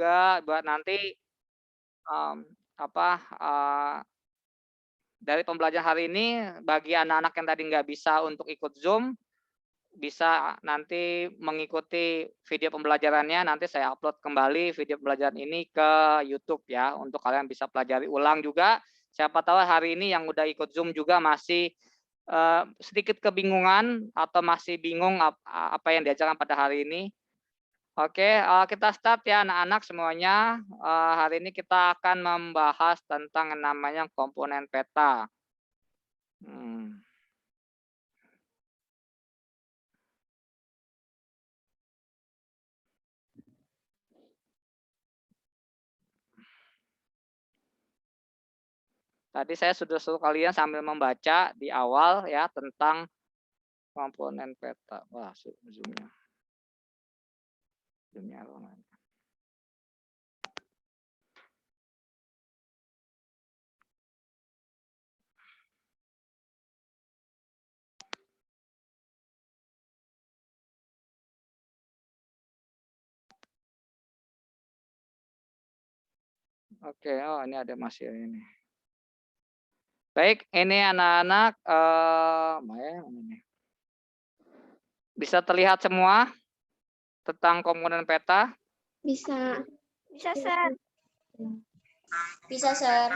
juga buat nanti, mmm, apa, dari pembelajaran hari ini bagi anak-anak yang tadi nggak bisa untuk ikut Zoom, bisa nanti mengikuti video pembelajarannya, nanti saya upload kembali video pembelajaran ini ke YouTube ya, untuk kalian bisa pelajari ulang juga. Siapa tahu hari ini yang udah ikut Zoom juga masih, sedikit kebingungan atau masih bingung apa yang diajarkan pada hari ini. Oke, kita start ya anak-anak semuanya. Hari ini kita akan membahas tentang yang namanya komponen peta. Hmm. Tadi saya sudah suruh kalian sambil membaca di awal ya tentang komponen peta. Wah, zoom-nya. Zoom-nya Oke, oh ini ada masih ini. Baik, ini anak-anak, bisa terlihat semua tentang komponen peta? Bisa. Bisa, Sir. Bisa, Sir.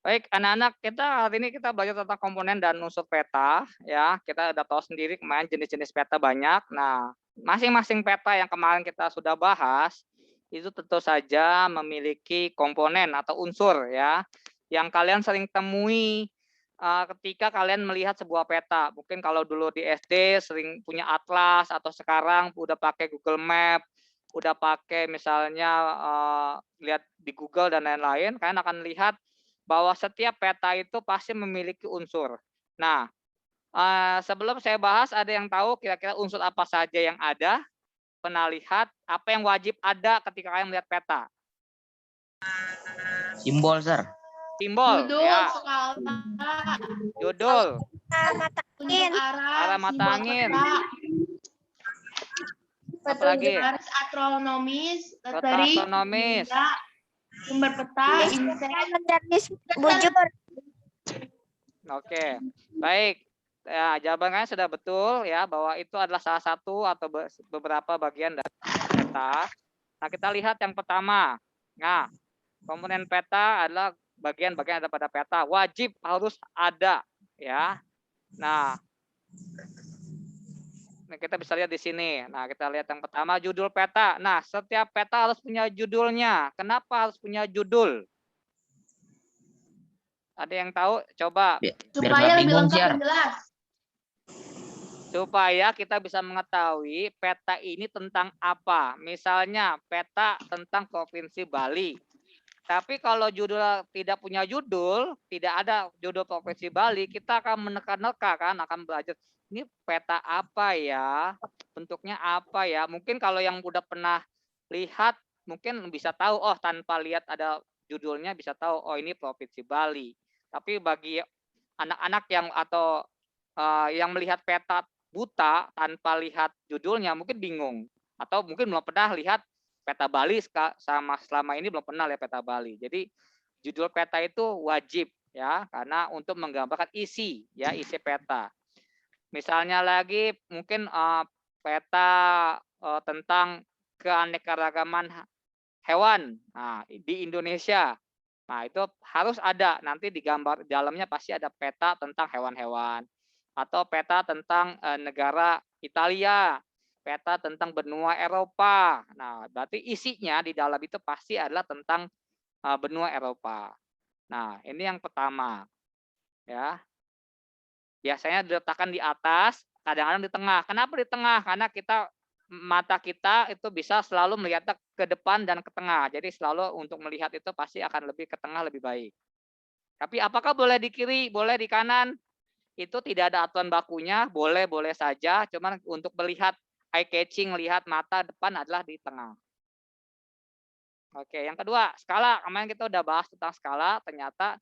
Baik, anak-anak, hari ini kita belajar tentang komponen dan unsur peta ya. Kita udah tahu sendiri kemarin jenis-jenis peta banyak. Nah, masing-masing peta yang kemarin kita sudah bahas itu tentu saja memiliki komponen atau unsur ya yang kalian sering temui ketika kalian melihat sebuah peta. Mungkin kalau dulu di SD sering punya atlas atau sekarang udah pakai Google Map, udah pakai misalnya lihat di Google dan lain-lain, kalian akan lihat bahwa setiap peta itu pasti memiliki unsur. Nah, sebelum saya bahas, ada yang tahu kira-kira unsur apa saja yang ada? Pernah lihat apa yang wajib ada ketika kalian melihat peta? Simbol, Sir. Simbol, Judul, ya. skala, Judul, Mata unjuk angin. arah mata simbol angin. peta, Apa lagi? garis astronomis, Peta lettering, astronomis. sumber peta, inset, Menjadi bujur. Oke, baik. Ya, jawabannya sudah betul ya bahwa itu adalah salah satu atau beberapa bagian dari peta. Nah, kita lihat yang pertama. Nah, komponen peta adalah bagian-bagian ada pada peta, wajib harus ada ya. Nah, kita bisa lihat di sini. Nah, kita lihat yang pertama judul peta. Nah, setiap peta harus punya judulnya. Kenapa harus punya judul? Ada yang tahu? Coba. supaya lebih bingung, lengkap Sir. dan jelas. Supaya kita bisa mengetahui peta ini tentang apa. Misalnya peta tentang Provinsi Bali. Tapi kalau judul tidak punya judul, tidak ada judul Provinsi Bali, kita akan menekan-neka kan, akan belajar ini peta apa ya, bentuknya apa ya. Mungkin kalau yang udah pernah lihat, mungkin bisa tahu, oh tanpa lihat ada judulnya bisa tahu, oh ini Provinsi Bali. Tapi bagi anak-anak yang atau yang melihat peta buta tanpa lihat judulnya mungkin bingung atau mungkin belum pernah lihat peta Bali sama selama ini belum pernah lihat peta Bali. Jadi judul peta itu wajib ya karena untuk menggambarkan isi ya isi peta. Misalnya lagi mungkin peta tentang keanekaragaman hewan di Indonesia. Nah, itu harus ada nanti di gambar dalamnya pasti ada peta tentang hewan-hewan atau peta tentang negara Italia, peta tentang benua Eropa. Nah, berarti isinya di dalam itu pasti adalah tentang benua Eropa. Nah, ini yang pertama. Ya. Biasanya diletakkan di atas, kadang-kadang di tengah. Kenapa di tengah? Karena mata kita itu bisa selalu melihat ke depan dan ke tengah. Jadi selalu untuk melihat itu pasti akan lebih ke tengah lebih baik. Tapi apakah boleh di kiri, boleh di kanan? Itu tidak ada aturan bakunya, boleh-boleh saja. Cuman untuk melihat eye catching, lihat mata depan adalah di tengah. Oke, yang kedua, skala. Kemarin kita udah bahas tentang skala. Ternyata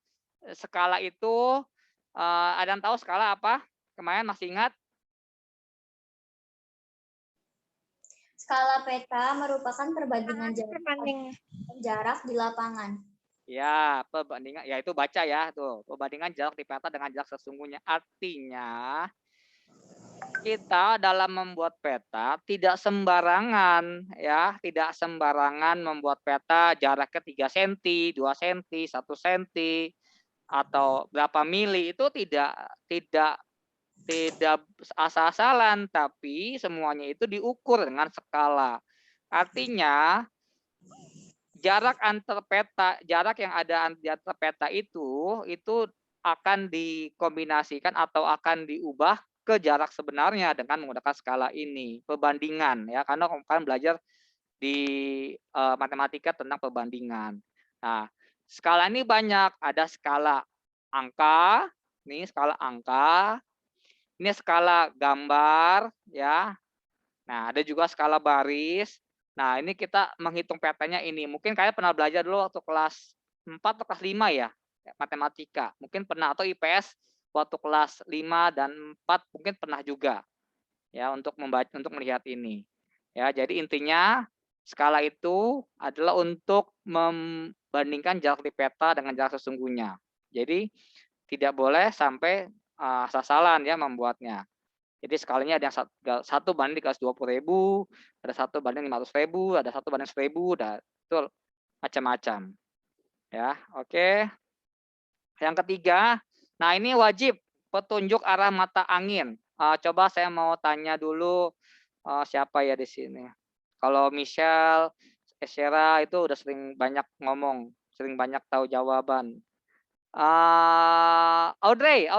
skala itu, ada yang tahu skala apa? Kemarin masih ingat? Skala peta merupakan perbandingan Perbandingan. jarak di lapangan. Ya, perbandingan, ya itu baca ya, tuh. Perbandingan jarak di peta dengan jarak sesungguhnya. Artinya, kita dalam membuat peta tidak sembarangan ya, tidak sembarangan membuat peta jaraknya 3 cm, 2 cm, 1 cm atau berapa mili, itu tidak asal-asalan, tapi semuanya itu diukur dengan skala. Artinya jarak antar peta, jarak yang ada di antar peta itu akan dikombinasikan atau akan diubah ke jarak sebenarnya dengan menggunakan skala ini, perbandingan ya, karena kalian belajar di matematika tentang perbandingan. Nah, skala ini banyak, ada skala angka, ini skala angka, ini skala gambar ya. Nah, ada juga skala baris. Nah, ini kita menghitung petanya ini. Mungkin kalian pernah belajar dulu waktu kelas 4 atau kelas 5 ya, matematika. Mungkin pernah, atau IPS waktu kelas 5 dan 4 mungkin pernah juga. Ya, untuk membaca, untuk melihat ini. Ya, jadi intinya skala itu adalah untuk membandingkan jarak di peta dengan jarak sesungguhnya. Jadi tidak boleh sampai asal-asalan ya membuatnya. Jadi skalanya ada yang 1 banding 320.000, ada 1 banding 500.000, ada 1 banding 1.000, itu macam-macam. Ya, oke. Yang ketiga, nah ini wajib petunjuk arah mata angin. Coba saya mau tanya dulu siapa ya di sini. Kalau Michelle, Esyera itu udah sering banyak ngomong, sering banyak tahu jawaban. Audrey,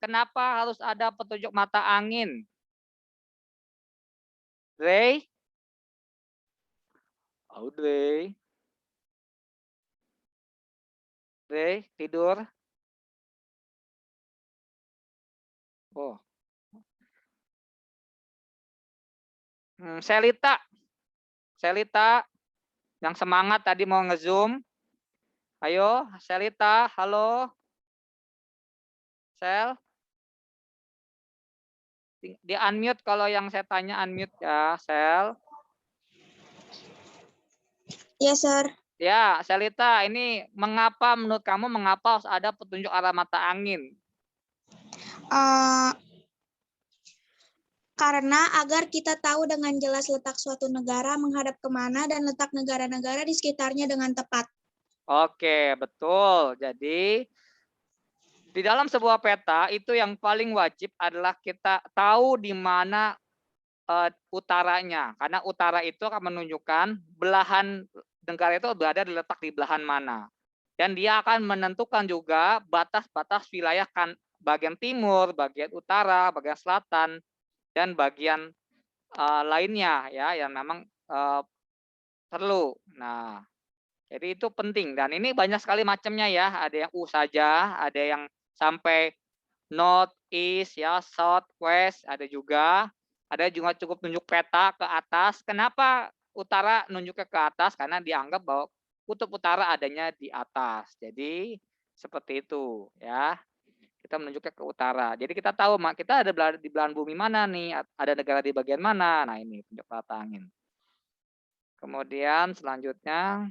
kenapa harus ada petunjuk mata angin? Audrey, tidur? Oh, Selita, yang semangat tadi mau nge-zoom. Ayo, Selita, halo, Sel. Di unmute kalau yang saya tanya, unmute ya, Sel. Ya, Sir. Ya, Selita, ini mengapa menurut kamu mengapa harus ada petunjuk arah mata angin? Karena agar kita tahu dengan jelas letak suatu negara menghadap kemana dan letak negara-negara di sekitarnya dengan tepat. Oke, betul. Jadi di dalam sebuah peta itu yang paling wajib adalah kita tahu di mana utaranya, karena utara itu akan menunjukkan belahan negara itu berada letak di belahan mana, dan dia akan menentukan juga batas-batas wilayah kan, bagian timur, bagian utara, bagian selatan, dan bagian lainnya ya yang memang perlu. Nah, jadi itu penting, dan ini banyak sekali macamnya ya, ada yang saja, ada yang sampai north, east, ya, south, west, ada juga cukup tunjuk peta ke atas. Kenapa utara nunjuknya ke atas? Karena dianggap bahwa kutub utara adanya di atas. Jadi seperti itu ya. Kita menunjuknya ke utara. Jadi kita tahu kita ada di belahan bumi mana nih, ada negara di bagian mana. Nah, ini tunjuk mata angin. Kemudian selanjutnya,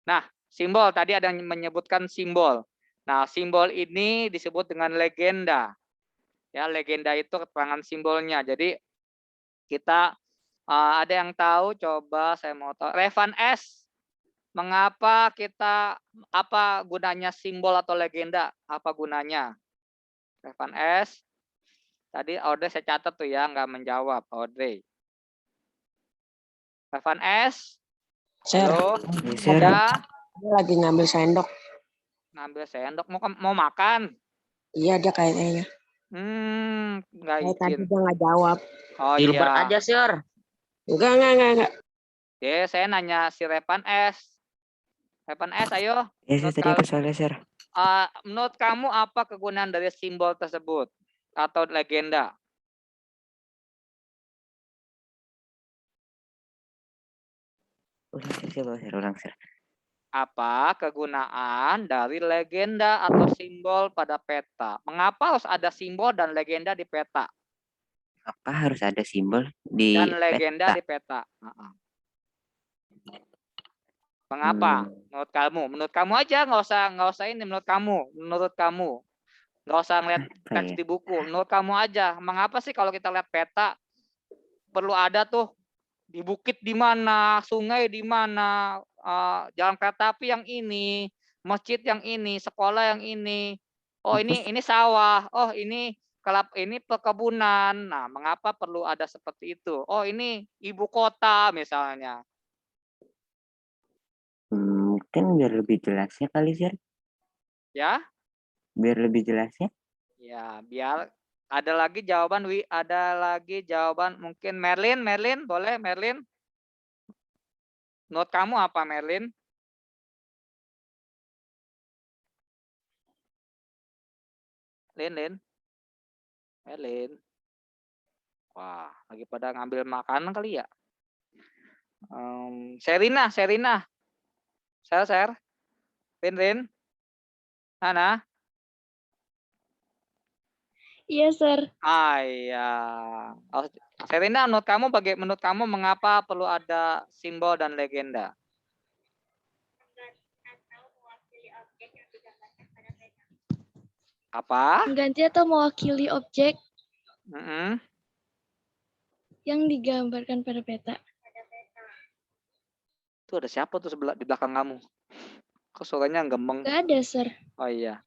nah, simbol tadi ada yang menyebutkan simbol. Nah, simbol ini disebut dengan legenda. Ya, legenda itu keterangan simbolnya. Jadi kita ada yang tahu, coba saya mau tahu. Revan S, mengapa kita, apa gunanya simbol atau legenda? Apa gunanya? Revan S, tadi Audrey saya catat tuh ya, nggak menjawab Audrey. Revan S, halo, ya. Lagi ngambil sendok. Ngambil sendok, mau makan? Iya, dia kayaknya. Nggak Tadi izin. dia nggak jawab. Oh iya. aja, Sir. Enggak. Oke, saya nanya si Revan S. Revan S, ayo. Ya, tadi apa soalnya, Sir? Menurut kamu apa kegunaan dari simbol tersebut atau legenda? Ulang, Sir. Apa kegunaan dari legenda atau simbol pada peta? Mengapa harus ada simbol dan legenda di peta? Mengapa harus ada simbol di dan legenda peta? di peta. Mengapa? Hmm, Menurut kamu? Menurut kamu aja, nggak usah ini. Menurut kamu, nggak usah ngeliat apa teks ya? di buku. Menurut kamu aja. Mengapa sih kalau kita lihat peta perlu ada tuh di bukit di mana, sungai di mana, jalan kereta api yang ini, masjid yang ini, sekolah yang ini. Oh ini sawah. Oh ini ini perkebunan. Nah, mengapa perlu ada seperti itu? Oh ini ibu kota misalnya. Mungkin biar lebih jelasnya kali sir. Ya, Biar lebih jelasnya. ya biar ada lagi jawaban ada lagi jawaban mungkin Merlin boleh Merlin? Menurut kamu apa Merlin? Lin. Merlin. Wah, lagi pada ngambil makanan kali ya. Serina. Ser. Rin. Nana. Iya, Sir. Iya. Oh, Serina, menurut kamu mengapa perlu ada simbol dan legenda? Apa? Mengganti atau mewakili objek Mm-mm. yang digambarkan pada peta. Tuh ada siapa tuh di belakang kamu? Kok suaranya gemeng? Gak ada, Sir. Oh iya.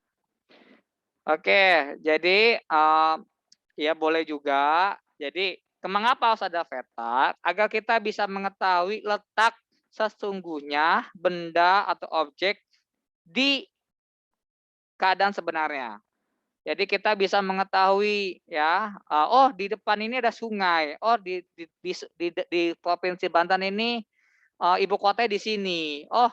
Oke, jadi ya boleh juga. Jadi mengapa harus ada peta? Agar kita bisa mengetahui letak sesungguhnya benda atau objek di keadaan sebenarnya. Jadi kita bisa mengetahui ya, oh di depan ini ada sungai, oh di Provinsi Banten ini ibu kotanya di sini, oh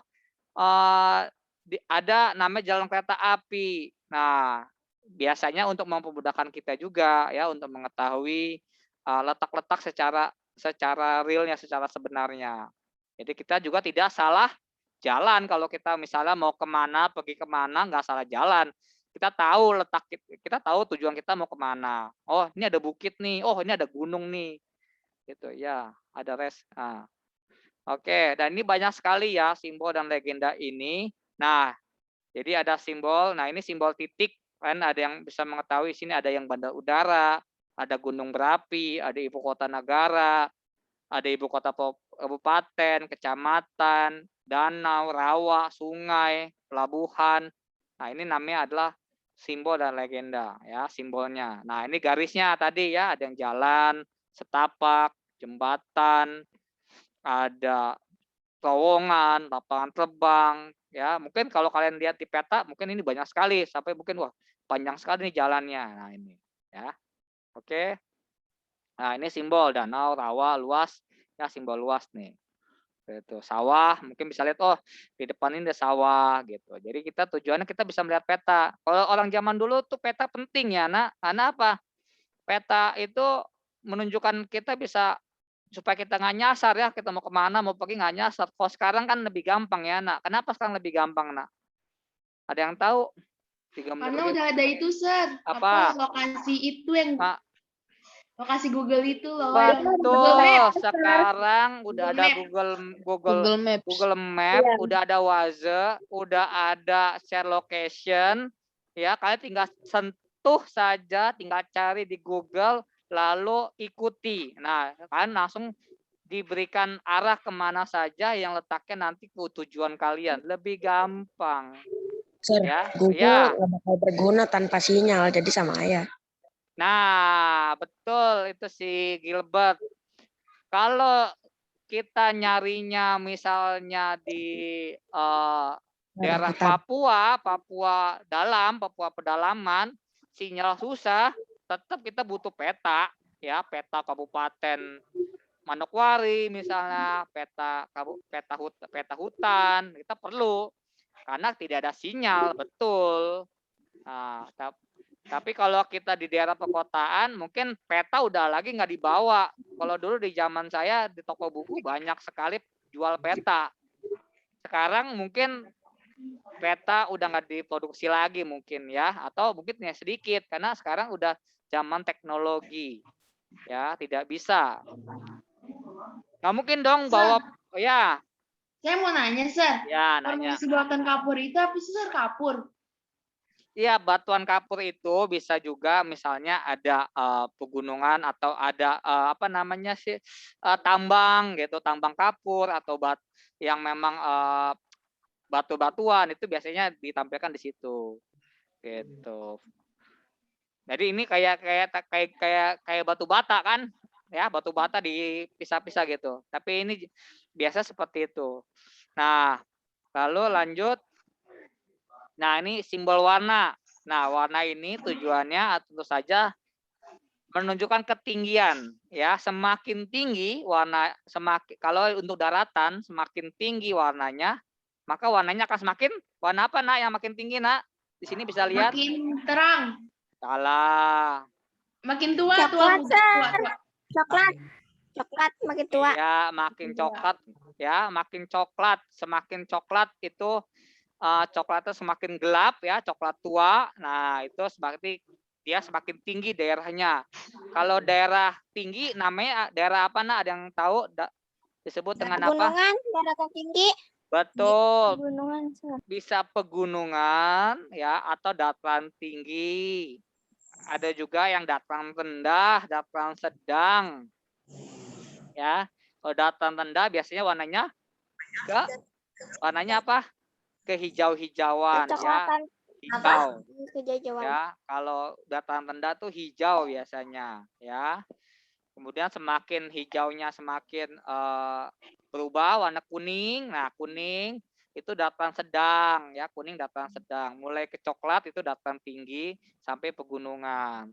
ada namanya jalan kereta api. Nah, biasanya untuk mempermudahkan kita juga ya untuk mengetahui letak-letak secara realnya, secara sebenarnya. Jadi kita juga tidak salah jalan kalau kita misalnya mau kemana, pergi kemana, nggak salah jalan. Kita tahu kita tahu tujuan kita mau kemana. Oh, ini ada bukit nih. Oh, ini ada gunung nih. Gitu ya, ada Nah, oke, dan ini banyak sekali ya simbol dan legenda ini. Nah, jadi ada simbol. Nah, ini simbol titik kan ada yang bisa mengetahui sini ada yang bandar udara, ada gunung berapi, ada ibu kota negara, ada ibu kota kabupaten, kecamatan, danau, rawa, sungai, pelabuhan. Nah, ini namanya adalah simbol dan legenda ya, simbolnya. Nah, ini garisnya tadi ya, ada yang jalan, setapak, jembatan, ada terowongan, lapangan terbang, ya. Mungkin kalau kalian lihat di peta, mungkin ini banyak sekali sampai mungkin wah panjang sekali nih jalannya. Nah, ini ya. Oke. Nah, ini simbol danau, rawa, luas, ya simbol luas nih. Itu sawah, mungkin bisa lihat oh di depan ini ada sawah gitu. Jadi kita tujuannya kita bisa melihat peta. Kalau orang zaman dulu tuh peta penting ya, Nak. Karena apa? Peta itu menunjukkan kita bisa supaya kita nggak nyasar ya, kita mau kemana, mau pergi nggak nyasar. Kalau sekarang kan lebih gampang ya, Nak. Kenapa sekarang lebih gampang, Nak? Ada yang tahu? 3 menit Karena lagi. udah ada itu, Sir. Apa? Lokasi itu yang Pak, lokasi Google itu loh. Yang Google betul. Maps. Sekarang udah Google ada Map. Google Maps. Google Map, Iya. udah ada Waze, udah ada share location. Ya, kalian tinggal sentuh saja, tinggal cari di Google, lalu ikuti. Nah, kalian langsung diberikan arah kemana saja yang letaknya nanti ke tujuan kalian. Lebih gampang. Sir, Ya, Google ya. nggak bakal berguna tanpa sinyal, jadi sama aja. Nah, betul itu si Gilbert. Kalau kita nyarinya misalnya di daerah Papua Papua pedalaman, sinyal susah, tetap kita butuh peta, ya peta kabupaten Manokwari misalnya, peta hutan, kita perlu karena tidak ada sinyal, betul. Nah, tapi kalau kita di daerah perkotaan, mungkin peta udah lagi nggak dibawa. Kalau dulu di zaman saya di toko buku banyak sekali jual peta. Sekarang mungkin peta udah nggak diproduksi lagi mungkin ya, atau mungkin ya sedikit karena sekarang udah zaman teknologi. Ya, tidak bisa. Nggak mungkin dong bawa, ya, Saya mau nanya, Sir. ya nanya. Formasi buatan kapur itu apa sih, Sir? Kapur. Iya, batuan kapur itu bisa juga misalnya ada pegunungan atau ada apa namanya sih tambang gitu, tambang kapur atau yang memang batu-batuan itu biasanya ditampilkan di situ. Gitu. Jadi ini kayak batu bata kan? Ya, batu bata dipisah-pisah gitu. Tapi ini biasa seperti itu. Nah, lalu lanjut. Nah, ini simbol warna. Nah, warna ini tujuannya tentu saja menunjukkan ketinggian ya. Semakin tinggi warna, kalau untuk daratan semakin tinggi warnanya, maka warnanya akan semakin warna apa, Nak, yang makin tinggi, Nak? Di sini bisa lihat. Makin terang. Salah. Makin tua, Coklat, muda, tua. Coklat. Coklat makin tua. Ya, makin coklat ya, makin coklat. Semakin coklat itu coklatnya semakin gelap ya, coklat tua. Nah, itu berarti dia semakin tinggi daerahnya. Kalau daerah tinggi namanya daerah apa, Nak? Ada yang tahu? Disebut dengan apa? Pegunungan, daratan tinggi. Betul. Pegunungan. Bisa pegunungan ya atau dataran tinggi. Ada juga yang dataran rendah, dataran sedang. Ya. Kalau dataran rendah biasanya warnanya apa? Kehijau-hijauan ya. Hijau. Kejauhan. Ya, kalau dataran rendah tuh hijau biasanya ya. Kemudian semakin hijaunya semakin berubah warna kuning. Nah, kuning itu dataran sedang ya, kuning dataran sedang. Mulai ke coklat itu dataran tinggi sampai pegunungan.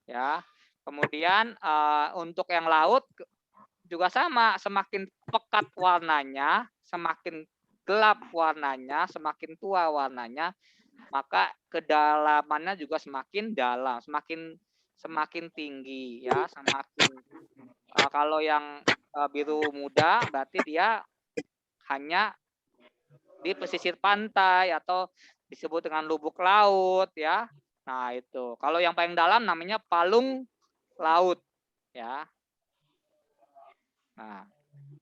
Ya. Kemudian untuk yang laut juga sama, semakin pekat warnanya, semakin gelap warnanya, semakin tua warnanya, maka kedalamannya juga semakin dalam, semakin tinggi ya, semakin kalau yang biru muda berarti dia hanya di pesisir pantai atau disebut dengan lubuk laut ya. Nah, itu. Kalau yang paling dalam namanya palung laut ya. Nah,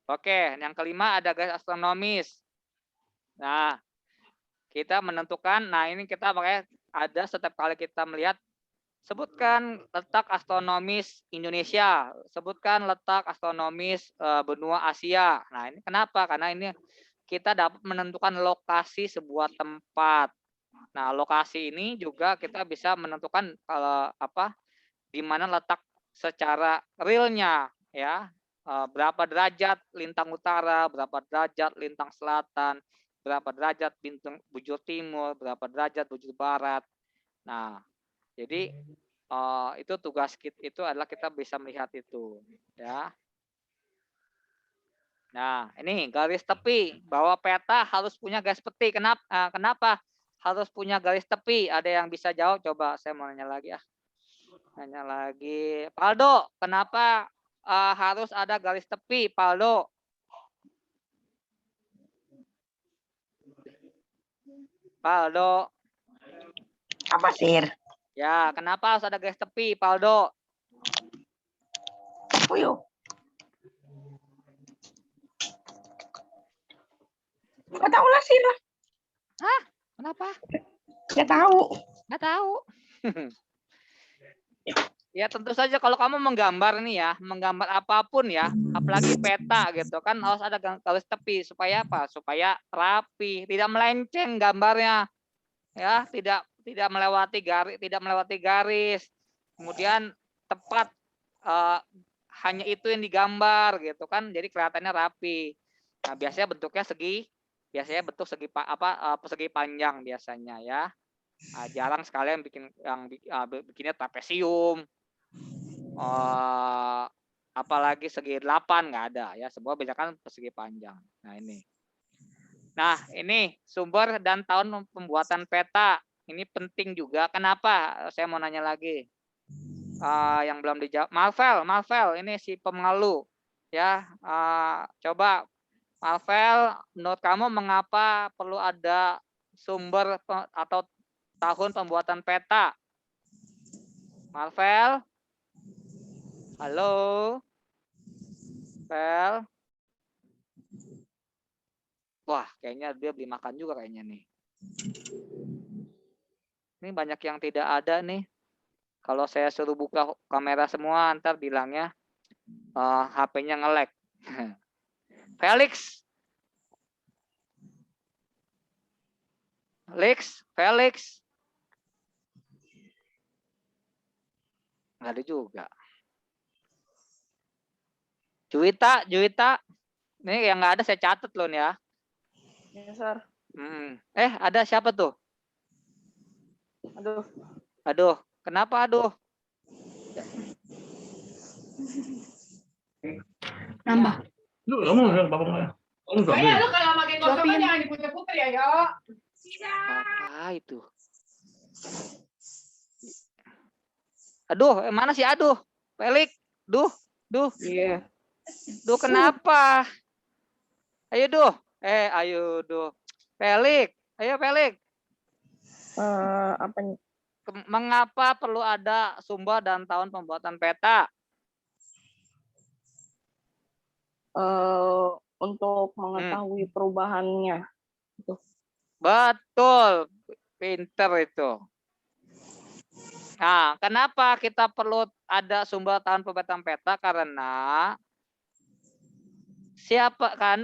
oke, yang kelima ada garis astronomis. Nah, kita menentukan, nah ini kita pakai ada setiap kali kita melihat, sebutkan letak astronomis Indonesia, sebutkan letak astronomis benua Asia. Nah, ini kenapa? Karena ini kita dapat menentukan lokasi sebuah tempat. Nah, lokasi ini juga kita bisa menentukan di mana letak secara realnya ya. Berapa derajat lintang utara, berapa derajat lintang selatan, berapa derajat bujur timur, berapa derajat bujur barat. Nah, jadi itu tugas kita itu adalah kita bisa melihat itu, ya. Nah, ini garis tepi, bahwa peta harus punya garis tepi. Kenapa harus punya garis tepi? Ada yang bisa jawab? Coba saya mau nanya lagi ya. Nanya lagi, Paldo, kenapa harus ada garis tepi, Paldo? Paldo. Apa, Sir? Ya, kenapa harus ada garis tepi, Paldo? Puyuh. Gak tahu lah, Sir. Hah? Kenapa? Gak tahu. Nggak tahu. Ya tentu saja kalau kamu menggambar nih ya, menggambar apapun ya, apalagi peta gitu kan harus ada garis tepi supaya apa? Supaya rapi, tidak melenceng gambarnya. Ya, tidak melewati garis. Kemudian tepat hanya itu yang digambar gitu kan, jadi kelihatannya rapi. Nah, biasanya bentuknya bentuk persegi panjang biasanya ya. Nah, jarang sekali yang bikinnya trapesium. Apalagi segi 8 nggak ada ya, semua banyakkan persegi panjang. Nah, ini sumber dan tahun pembuatan peta. Ini penting juga. Kenapa? Saya mau nanya lagi. Yang belum dijawab. Marvel, ini si pemalu. Ya, coba Marvel, menurut kamu mengapa perlu ada sumber atau tahun pembuatan peta? Marvel? Halo, Pel. Wah, kayaknya dia beli makan juga kayaknya nih. Ini banyak yang tidak ada nih. Kalau saya suruh buka kamera semua, ntar bilangnya HP-nya nge-lag. Felix. Felix. Nggak ada juga. Juwita. Ini yang nggak ada saya catat loh nih ya. Ya, Sir. Ada siapa tuh? Aduh, kenapa aduh? Nambah. Lu kamu nggak apa-apa. Kamu nggak Kayak boleh. lu kalau makin kosongan jangan diputer-puter ya, yo. Apa itu? Aduh, mana sih aduh? Felix, duh. Iya. Duh, kenapa? Ayo duh. Ayo duh. Felix, ayo Felix. Apa nih? Mengapa perlu ada sumber dan tahun pembuatan peta? Untuk mengetahui perubahannya. Betul, pinter itu. Nah, kenapa kita perlu ada sumber tahun pembuatan peta? Karena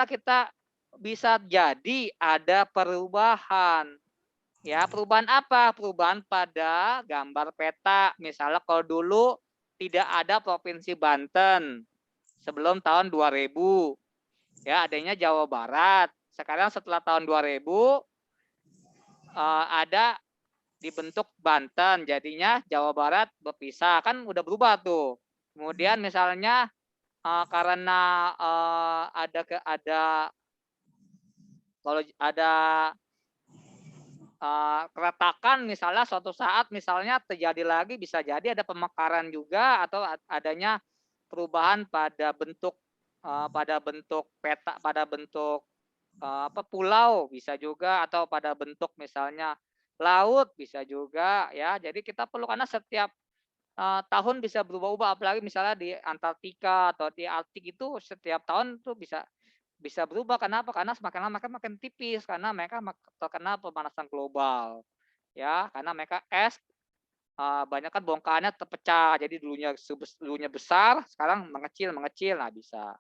kita bisa jadi ada perubahan. Ya, perubahan apa? Perubahan pada gambar peta. Misalnya kalau dulu tidak ada Provinsi Banten sebelum tahun 2000. Ya, adanya Jawa Barat. Sekarang setelah tahun 2000 ada dibentuk Banten, jadinya Jawa Barat berpisah, kan udah berubah tuh. Kemudian misalnya karena kalau ada keretakan misalnya suatu saat misalnya terjadi lagi, bisa jadi ada pemekaran juga atau adanya perubahan pada bentuk peta, pada bentuk pulau bisa juga, atau pada bentuk misalnya laut bisa juga ya. Jadi kita perlu, karena setiap tahun bisa berubah-ubah, apalagi misalnya di Antartika atau di Arktik itu setiap tahun tuh bisa berubah. Kenapa? Karena semakin lama makin tipis, karena mereka terkena pemanasan global ya, karena mereka banyak kan bongkahannya terpecah, jadi dulunya besar, sekarang mengecil, nah bisa.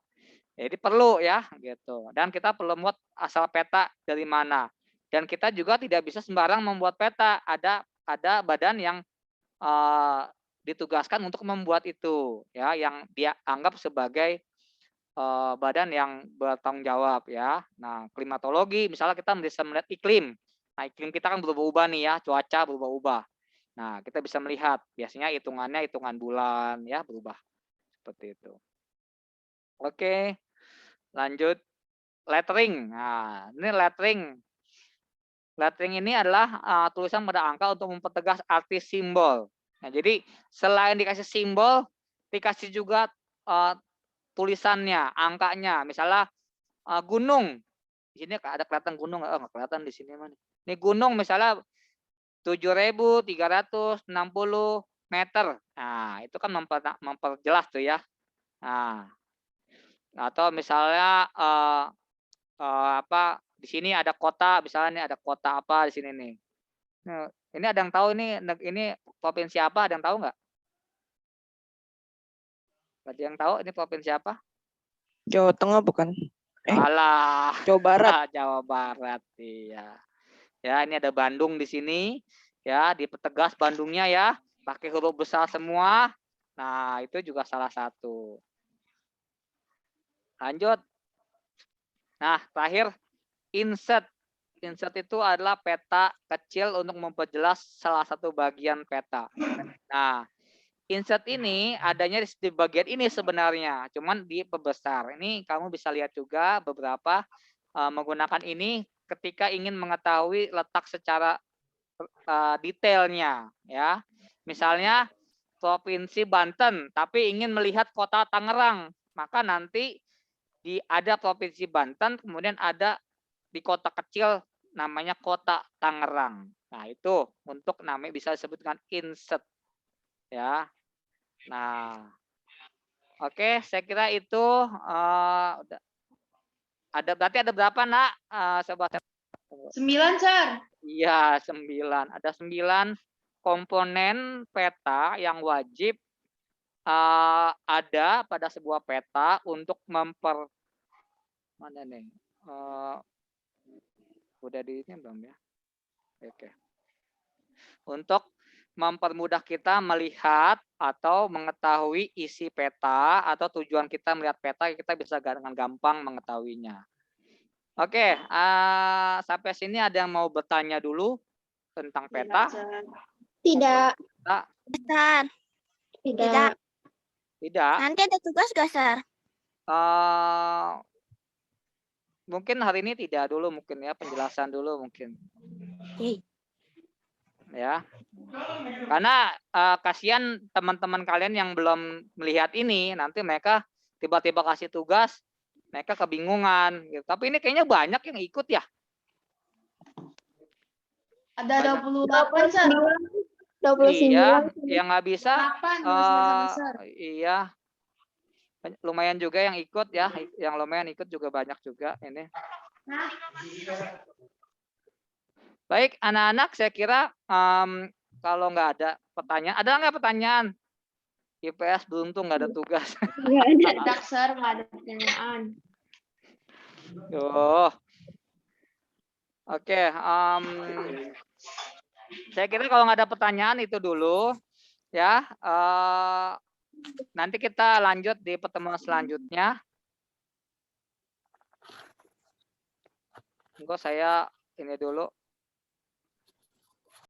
Jadi perlu ya gitu. Dan kita perlu membuat asal peta dari mana. Dan kita juga tidak bisa sembarang membuat peta. Ada badan yang ditugaskan untuk membuat itu ya, yang dia anggap sebagai badan yang bertanggung jawab ya. Nah, klimatologi misalnya kita bisa melihat iklim. Nah, iklim kita kan berubah-ubah nih ya, cuaca berubah-ubah. Nah, kita bisa melihat biasanya hitungannya hitungan bulan ya, berubah seperti itu. Oke. Lanjut lettering. Nah, ini lettering. Lettering ini adalah tulisan pada angka untuk mempertegas arti simbol. Nah, jadi selain dikasih simbol, dikasih juga tulisannya, angkanya. Misalnya gunung. Di sini ada kelihatan gunung nggak? Nggak kelihatan di sini mana. Ini gunung misalnya 7.360 meter. Nah, itu kan memperjelas tuh ya. Nah, atau misalnya di sini ada kota, misalnya ini ada kota apa di sini nih. Nah, ini ada yang tahu ini provinsi apa? Ada yang tahu nggak? Ada yang tahu ini provinsi apa? Jawa Tengah bukan? Alah, Jawa Barat. Jawa Barat, iya. Ya, ini ada Bandung di sini. Ya, dipertegas Bandungnya ya, pakai huruf besar semua. Nah, itu juga salah satu. Lanjut. Nah, terakhir insert. Insert itu adalah peta kecil untuk memperjelas salah satu bagian peta. Nah, insert ini adanya di bagian ini sebenarnya, cuman diperbesar. Ini kamu bisa lihat juga beberapa menggunakan ini ketika ingin mengetahui letak secara detailnya ya. Misalnya Provinsi Banten, tapi ingin melihat kota Tangerang, maka nanti ada Provinsi Banten, kemudian ada di kota kecil namanya kota Tangerang. Nah, itu untuk namanya bisa disebut dengan insert ya. Nah, Oke, saya kira itu berarti ada berapa, Nak? Sobat. 9, Sir. Iya, 9. Ada 9 komponen peta yang wajib ada pada sebuah peta untuk mana nih? Udah di ini belum ya? Oke. Untuk mempermudah kita melihat atau mengetahui isi peta atau tujuan kita melihat peta, kita bisa dengan gampang mengetahuinya. Oke, sampai sini ada yang mau bertanya dulu tentang peta? Tidak. Besar. Tidak. Tidak. Nanti ada tugas gak, Sir? Mungkin hari ini tidak dulu, mungkin ya, penjelasan dulu mungkin. Ya, karena kasihan teman-teman kalian yang belum melihat ini, nanti mereka tiba-tiba kasih tugas, mereka kebingungan gitu. Tapi ini kayaknya banyak yang ikut ya. Ada 28, Sir. 29. Iya, yang nggak bisa, 8 Sir. iya, lumayan juga yang ikut ya, yang lumayan ikut juga banyak juga ini. Baik, anak-anak, saya kira kalau nggak ada pertanyaan, ada nggak pertanyaan? IPS beruntung nggak ada tugas. Tidak, Sir. Nggak ada pertanyaan. Oke. Saya kira kalau nggak ada pertanyaan itu dulu, ya. Nanti kita lanjut di pertemuan selanjutnya. Enggak, saya ini dulu.